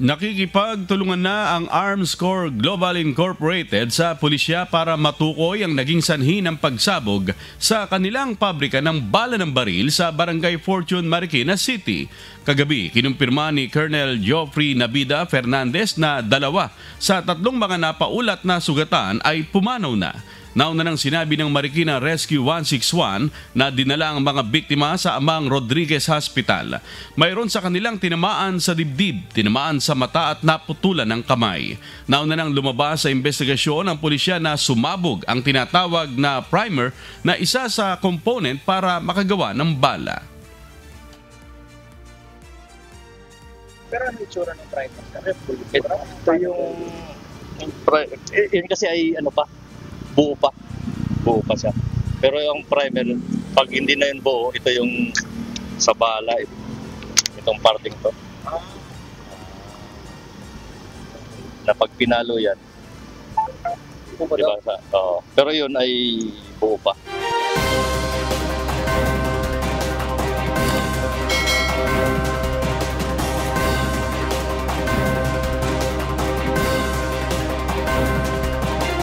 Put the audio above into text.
Nakikipagtulungan na ang Arms Corps Global Incorporated sa pulisya para matukoy ang naging sanhi ng pagsabog sa kanilang pabrika ng bala ng baril sa Barangay Fortune, Marikina City. Kagabi, kinumpirma ni Colonel Geoffrey Nabida Fernandez na 2 sa 3 mga napaulat na sugatan ay pumanaw na. Nauna nang sinabi ng Marikina Rescue 161 na dinala ang mga biktima sa Amang Rodriguez Hospital. Mayroon sa kanilang tinamaan sa dibdib, tinamaan sa mata at naputulan ng kamay. Nauna nang lumabas sa investigasyon ang pulisya na sumabog ang tinatawag na primer na isa sa component para makagawa ng bala. Pero ano itsura ng primer? Ito yung yun kasi ay ano pa, buo pa siya. Pero yung primer, pag hindi na yun buo, ito yung sa bala, itong parting to. Na pag pinalo yan, diba? Pero yun ay buo pa.